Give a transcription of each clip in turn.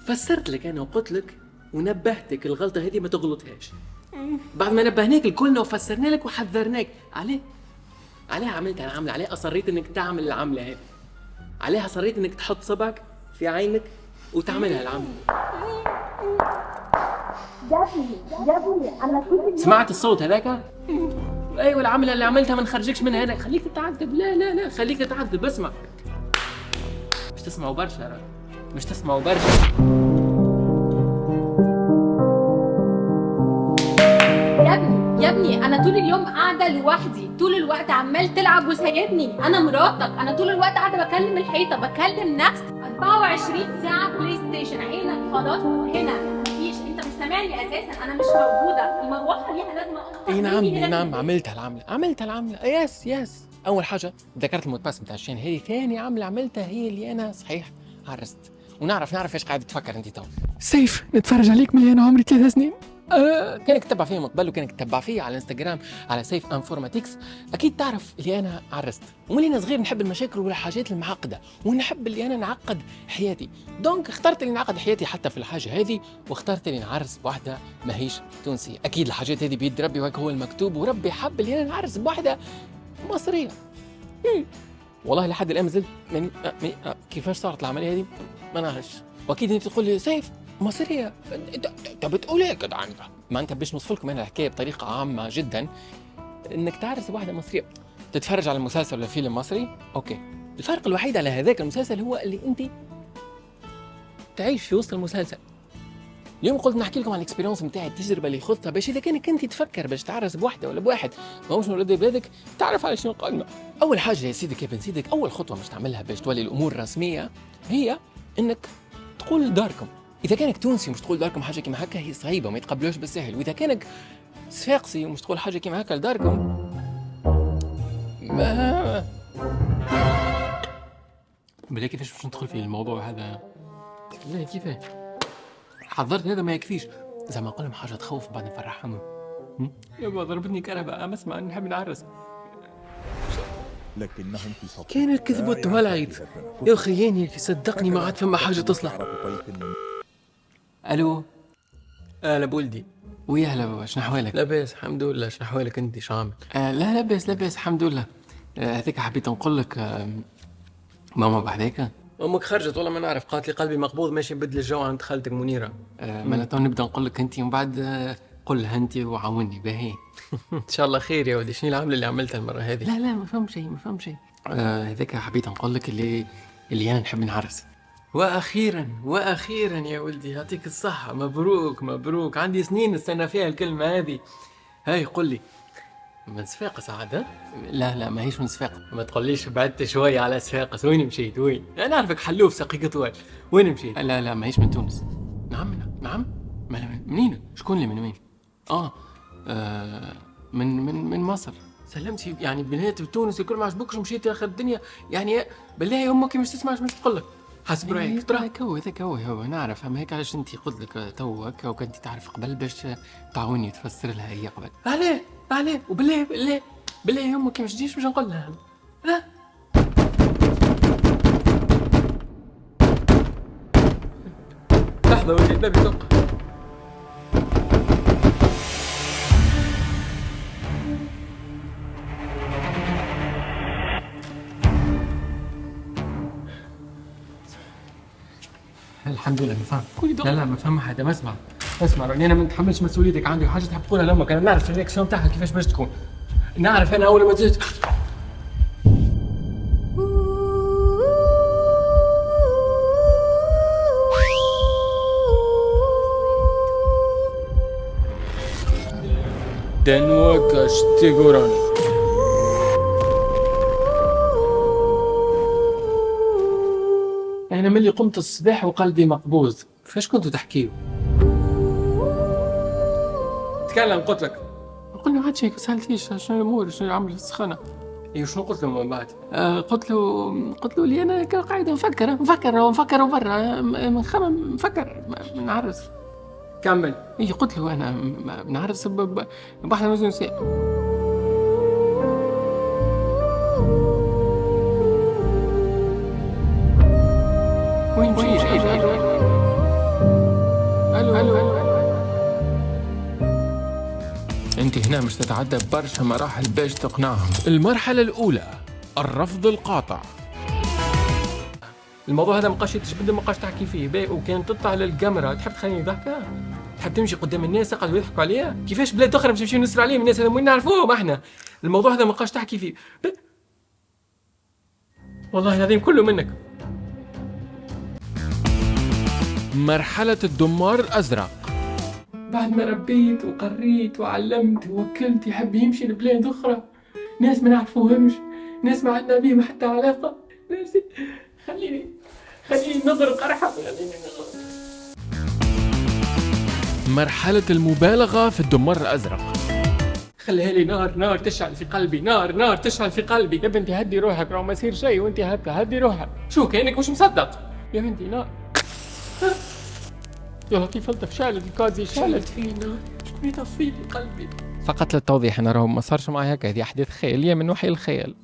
فسرت لك انا وقلت لك ونبهتك الغلطه هذه ما تغلطهاش. بعد ما نبهناك الكلنا وفسرنا لك وحذرناك عليه عملتها العمله، عليه اصريت انك تعمل العمله هذه، عليها اصريت انك تحط صبعك في عينك وتعملها العمله. يا ابني انا كنت سمعت الصوت هذاك؟ ايوه العمله اللي عملتها ما نخرجكش منها هنا، خليك تتعذب. لا خليك تتعذب. اسمع، مش تسمعوا برشا، مش تسمعوا برشا. يا ابني انا طول اليوم قاعده لوحدي، طول الوقت عمال تلعب وسايبني. انا مراتك، انا طول الوقت قاعده بكلم الحيطه، بكلم نفسي 24 ساعه بلاي ستيشن. عينك خلاص هنا مفيش، انت مش سامعني اساسا، انا مش موجوده. المروحه ليها لازمه اكتر. اي نعم عملتها العمله. يس اول حاجه ذكرت الموت باس بتاع الشين، هي ثاني عمله عملتها هي اللي انا صحيح عرست. ونعرف ايش قاعد تفكر انت تو. سيف نتفرج عليك من انا عمري 3 سنين. كانك تتبع فيا من قبل، وكانك تتبع فيا على انستغرام على سيف انفورماتيكس. اكيد تعرف اللي انا عرست، ومن انا صغير نحب المشاكل والحاجات المعقده، ونحب اللي انا نعقد حياتي. دونك اخترت اللي نعقد حياتي حتى في الحاجه هذه، واخترت اللي نعرس بواحده ماهيش تونسيه. اكيد الحاجات هذه بيد ربي وهيك هو المكتوب، وربي حب اللي انا نعرس بواحده مصريه. والله لحد الان مازلت كيفاش صارت العمليه هذه ما نعرفش. واكيد انت تقول لي سيف مصريه، انت بتقول ايه كده عنك؟ ما انت باش نوصف لكم انا الحكايه بطريقه عامه جدا. انك تعرس واحده مصريه، تتفرج على مسلسل ولا فيلم مصري، اوكي، الفرق الوحيد على هذاك المسلسل هو اللي انت تعيش في وسط المسلسل. اليوم قلت نحكي لكم عن الاكسبيرينس نتاعي، التجربه اللي خضتها، باش اذا كانك انت تفكر باش تعرس بواحده ولا بواحد ماهوش من ولاد بلادك تعرف على شنو قلنا. اول حاجه يا سيدك يا بن سيدك، اول خطوه باش تعملها باش تولي الامور رسميه هي انك تقول داركم. اذا كانك تونسي ومش تقول داركم حاجه كيما هكا هي صعيبه وما يتقبلوش بالسهل، واذا كانك صفاقسي ومش تقول حاجه كيما هكا لداركم ما بلا كيفاش باش ندخل في الموضوع هذا. لا كيفاه حضرت هذا ما يكفيش، زعما نقول لهم حاجه تخوف بعد نفرحهم. يابا ضربتني كهرباء، ما اسمع نحب نعرس. لكنهم في سطح كان الكذب والتولعيد يا خياني، صدقني ما عاد فما حاجه تصلح. الو اهلا بولدي. ويا هلا بابا، شنو احوالك؟ لاباس الحمد لله، شنو احوالك انت؟ شو عامل؟ لا لاباس الحمد لله. هذيك حبيت نقول لك ماما بعديك امك خرجت والله ما نعرف، قالت لي قلبي مقبوض ماشي نبدل الجو عند خالتك منيره. معناتها نبدا نقول لك انت ومن بعد قل لها انت وعاوني باهي. ان شاء الله خير يا ولدي. شنو العمله اللي عملتها المره هذه؟ لا ما فهم شيء. هذاك حبيت نقول لك اللي انا نحب نعرس. واخيرا يا ولدي، يعطيك الصحه، مبروك. عندي سنين نستنى فيها الكلمه هذه. هاي قل لي، من صفاقس عاد؟ لا ماهيش من صفاقس. ما تقوليش بعدت شويه على صفاقس. وين مشيت؟ وين؟ انا عارفك حلوف ساقي قطوال. وين مشيت؟ لا ماهيش من تونس. نعم منين؟ شكون اللي من وين؟ من مصر. سلمتي يعني بنات بتونس الكل ما عجبوكش ومشيتي اخر الدنيا يعني؟ بالله امك مش تسمعش مش تقول لك حسب رايك. ترى هذاك هو نعرف، اما هيك علاش انت قلت لك تو هكا وكنتي تعرف قبل باش تعاوني تفسر لها هي قبل. عليه وبالله امك مش تجيش باش نقول لها. لا لحظه ولدي الباب يدق. الحمد لله ما فهم. لا ما فهم حدا. ما اسمع راني انا ما نتحملش مسؤوليتك. عندي حاجه تحب تقولها لامك، انا نعرف الرياكسيون تاعها كيفاش باش تكون. نعرف انا اول ما جيت دنوك اشتيغوراني. أنا ملي قمت الصباح وقلبي مقبوض، فاش كنتوا تحكيوا؟ تكلم قلت لك. قل له عاد شيء، سألتيش شنو الأمور، شنو العمل السخنة؟ ايوه شنو قلت له من بعد؟ قلت له لي أنا قاعد نفكر برا نخمم نفكر نعرس. كمل. قلت له أنا بنعرس بواحدة من النساء. وين مشيت؟ الو. انت هنا مش تتعدى ببرشا مراحل باش تقنعهم. المرحلة الأولى الرفض القاطع. الموضوع هذا مبقاش تجبد، مبقاش تحكي فيه باهي، وكان تطلع للكاميرا تحب تخليني ضحكة، تحب تمشي قدام الناس يقعدوا يضحكوا عليها. كيفاش بلاد أخرى باش نمشيو نسرع عليهم الناس هذا وين نعرفوهم احنا. الموضوع هذا مبقاش تحكي فيه والله العظيم كله منك. مرحلة الدمار الأزرق. بعد ما ربيت وقريت وعلمت ووكلت يحب يمشي لبلاد أخرى، ناس ما نعرفوهمش، ناس ما عندنا بيهم حتى علاقة. نفسي خليني نظر قرحة. مرحلة المبالغة في الدمار الأزرق. خليها لي نار تشعل في قلبي، نار تشعل في قلبي. يا بنتي هدي روحك، راهو ما يصير شيء وانت هكا، هدي روحك. شو كأنك مش مصدق يا بنتي؟ نار. يا لطيف الطف، شالت الكازي، شالت فينا، شكون يطفي لي قلبي؟ فقط للتوضيح انا راهو ما صارش معي هكا، هذه احداث خياليه من وحي الخيال.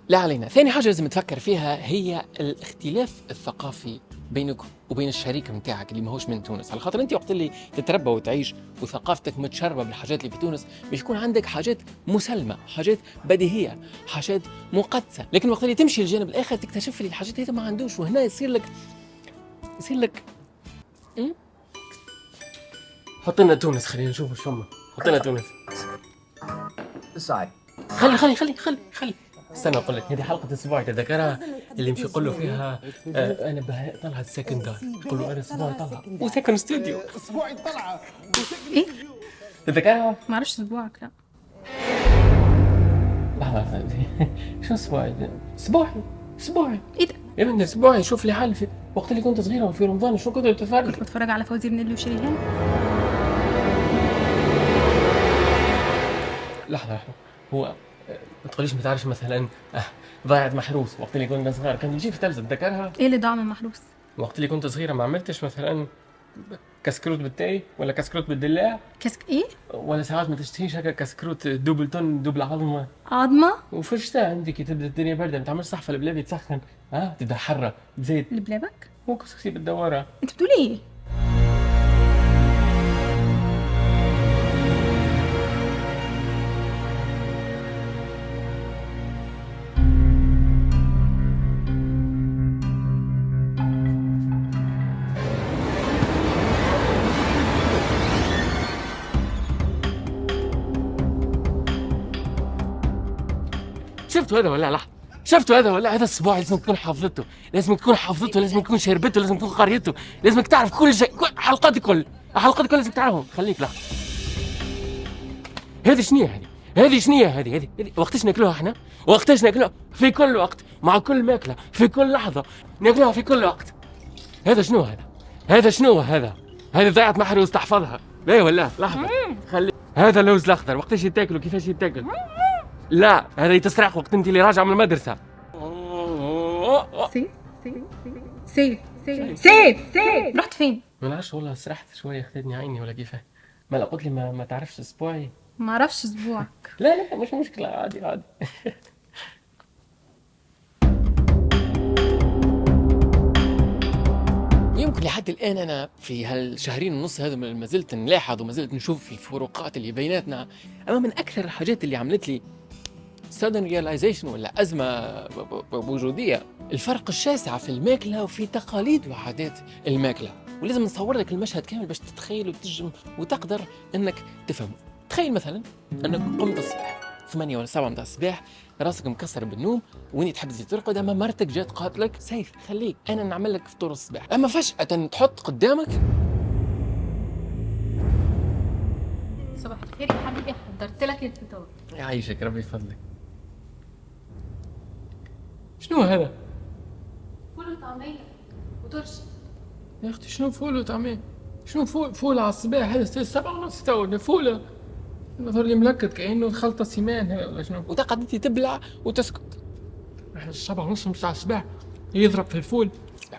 لا علينا. ثاني حاجه لازم تفكر فيها هي الاختلاف الثقافي بينك وبين الشريك نتاعك اللي ماهوش من تونس، على خاطر انت وقت اللي تتربى وتعيش وثقافتك متشربه بالحاجات اللي في تونس باش يكون عندك حاجات مسلمه، حاجات بديهيه، حاجات مقدسه، لكن وقت اللي تمشي للجانب الاخر تكتشف لي الحاجات هذه ما عندوش، وهنا يصير لك حط لنا تونس، خلينا نشوف ايش فما. حط لنا تونس. خلي استنى اقول لك، هذه حلقه الاسبوع تذكرها اللي مشي يقول له فيها انا بهاء طلعت ساكن دار، يقول له انا اسبوعي طلع وساكن استوديو. اسبوعي طلعه ايه تذكرها؟ ما عرفتش اسبوعك. لا لحظه شو اسبوعي ايه ده؟ يا بنت اسبوعي. شوف لي حل في وقت اللي كنت صغيره وفي رمضان شو كنت تتفرج؟ كنت بتفرج على فوزي بن اللي وشريهان. لحظه هو ما تقوليش ما تعرفش مثلا ضايعت محروس وقت اللي كنا صغار كان يجي في التلفزيون، تذكرها؟ ايه اللي ضاع من محروس؟ وقت اللي كنت صغيره ما عملتش مثلا كسكروت بالتاي ولا كسكروت بالدلاع ايه؟ ولا ساعات ما تشتهيش هكا كسكروت دوبل تون دوبل عظمه وفي الشتاء عندك كي تبدا الدنيا برده ما تعملش صحفه البلابي تسخن تبدا حره زيت لبلابك؟ مو كسكسي بالدواره. انت بتقول ايه؟ شفتوا هذا ولا لا؟ شفتوا هذا ولا؟ هذا الصباع لازم تكون حافظته، لازم تكون شربته، لازم تكون قريته، لازمك تعرف كل شيء، حلقات الكل لازم تعرفهم. خليك لحظه. هذه شنو هذه وقتاش ناكلوها احنا؟ وقتاش ناكلوها؟ في كل وقت، مع كل ماكله، في كل لحظه ناكلوها في كل وقت. هذا شنو هذا؟ هذه ضيعت محروس تحفظها. لا ولا لحظه خلي. هذا اللوز الاخضر وقتاش يتاكل وكيفاش يتاكل؟ لا هذا يتسرق وقت انت اللي راجعه من المدرسه. سيف رحت فين؟ ما نعرفش والله، سرحت شويه خذتني عيني ولا كيفاه. ما قلت لي ما تعرفش اسبوعي. ما اعرفش اسبوعك. لا مش مشكله، عادي يمكن لحد الان انا في هالشهرين ونص هذا ما زلت نلاحظ وما زلت نشوف الفروقات اللي بيناتنا. اما من اكثر الحاجات اللي عملت لي sudden realization ولا أزمة وجودية الفرق الشاسع في الماكلة وفي تقاليد وعادات الماكلة. ولازم نصور لك المشهد كامل باش تتخيل وتجم وتقدر أنك تفهم. تخيل مثلا أنك قمت الصباح 8 ولا 7 متاع الصباح، راسك مكسر بالنوم وانت تحب ترقد، اما مرتك جات قالت لك سيف خليك انا نعمل لك فطور الصباح، اما فجأة تحط قدامك. صباح الخير يا حبيبي، حضرت لك الفطور. يعيشك ربي يفضلك. شنو هذا؟ فول وطعمية وترش. يا اختي شنو فول وطعمية؟ شنو فول على الصباح؟ هذا 7:30 تو فول. نظر لي ملكت كأنه خلطة سيمان هذا ولا شنو؟ وتقعد انت تبلع وتسكت. احنا 7:30 متاع الصباح يضرب في الفول.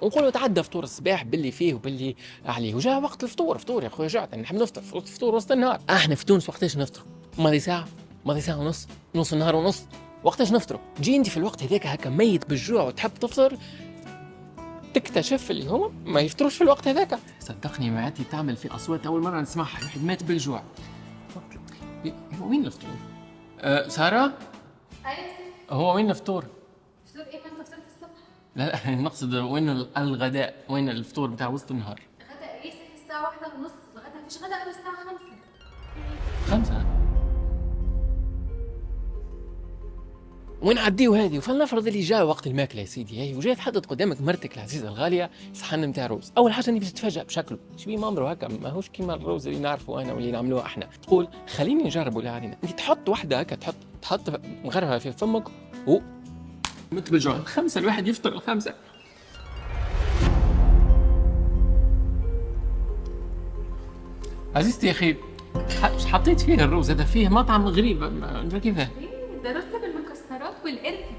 ونقولوا تعدى فطور الصباح باللي فيه وباللي عليه، وجاء وقت الفطور. فطور يا خويا جعت، نحب نفطر. فطور وسط النهار. احنا في تونس وقتاش نفطروا؟ ماضي ساعة ونص، نص النهار ونص. وقتاش نفطروا؟ تجي انت في الوقت هذاك هكا ميت بالجوع وتحب تفطر، تكتشف اللي هو ما يفطروش في الوقت هذاك. صدقني معاتي تعمل في اصوات اول مره نسمعها، الواحد مات بالجوع. وين الفطور؟ ساره ايوه هو وين الفطور؟ فطور ايه؟ ما انت فطرت الصبح. لا نقصد وين الغداء، وين الفطور بتاع وسط النهار؟ غدا ايه؟ الساعه 1:30. الغدا مفيش غدا قبل الساعه 5. 5 وين عديو هذه؟ فلنفرض اللي جاء وقت الماكله يا سيدي، هي وجات حطت قدامك مرتك العزيزه الغاليه صحن نتاع رز. اول حاجه انت باش تتفاجئ بشكله، شبيه مامرو هكا ماهوش كيما الرز اللي نعرفه انا واللي نعملوه احنا. تقول خليني نجربه اللي علينا. انت تحط واحده هكا، تحط مغرفه في فمك و مت بالجوع. 5 الواحد يفطر 5. عزيزتي يا اخي حطيت فيه الرز هذا، فيه مطعم غريب كيفاه؟ ده رز بالمكسرات والقرفه.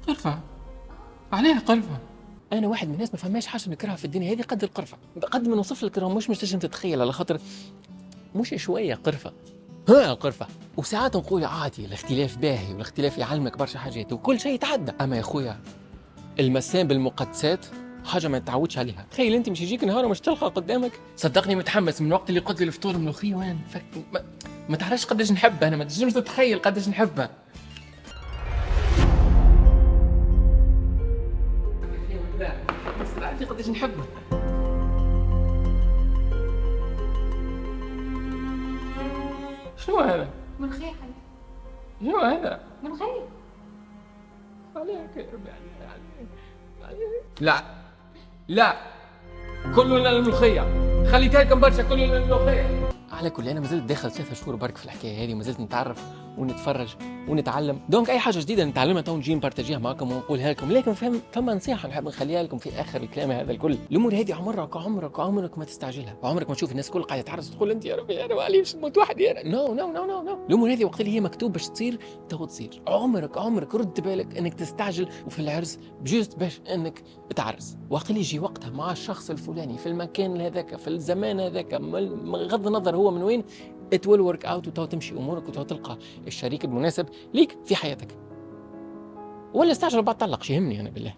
قرفة؟ عليها قرفة؟ أنا واحد من الناس ما فهماش حاجة نكرهها في الدنيا هذه قد القرفة، قد ما نوصف لك مش تنجم تتخيل، على خاطر مش شوية قرفة، ها قرفة. وساعات نقول عادي الاختلاف باهي والاختلاف يعلمك برشا حاجات وكل شيء يتعدى، أما يا خويا المسام بالمقدسات حاجة ما تعودش عليها. تخيل أنت مش يجيك نهار ومش تلقى قدامك. صدقني متحمس من وقت اللي قلت لي الفطور الملوخية وين ما تعرفش قداش نحبها أنا، ما تنجمش تتخيل قداش نحبها. عارفين قداش نحبها. شنو هذا؟ ملوخيه يا حبيبي. شنو هذا؟ ملوخيه. عليك يا ربي عليك. لا لا كلنا الملوخية، خليتها لكم برشا كلنا الملوخية. على كل انا مازلت داخل 3 شهور برك في الحكايه هذه، ومازلت نتعرف ونتفرج ونتعلم. دونك اي حاجه جديده نتعلمها تو نجي نبارتاجيها معكم ونقولها لكم، لكن فما نصيحه نحب نخليها لكم في اخر الكلام هذا الكل. الامور هذه عمرك ما تستعجلها، عمرك ما تشوف الناس الكل قاعده تعرس تقول انت يا ربي انا معليش نموت وحدي انا. نو نو نو نو نو، الامور هذه وقت اللي هي مكتوب باش تصير تو تصير. عمرك رد بالك انك تستعجل وفي العرس بجوست باش انك تعرس. وقت اللي يجي وقتها مع الشخص الفلاني في المكان هذاك في الزمان هذاك، بغض النظر هو من وين، it will work out وتو تمشي امورك وتو تلقى الشريك المناسب ليك في حياتك. ولا استعجل وبعد طلق يهمني انا بالله.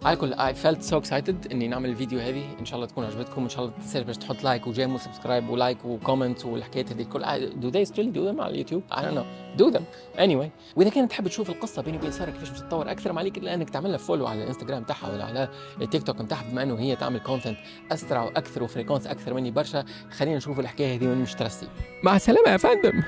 على كل I felt so excited اني نعمل الفيديو هذه، ان شاء الله تكون عجبتكم، ان شاء الله تنساش باش تحط لايك وجيم وسبسكرايب ولايك وكومنت والحكايات هذه الكل. do they still do them على اليوتيوب؟ I don't know do them anyway. واذا كانت تحب تشوف القصه بيني وبين ساره كيفاش تتطور اكثر، ما عليك الا انك تعمل لها فولو على الانستغرام تاعها ولا على التيك توك نتاعها، بما انه هي تعمل كونتنت اسرع واكثر وفريكونس اكثر مني برشا. خلينا نشوف الحكايه هذه وين مش ترسي. مع السلامه يا فندم.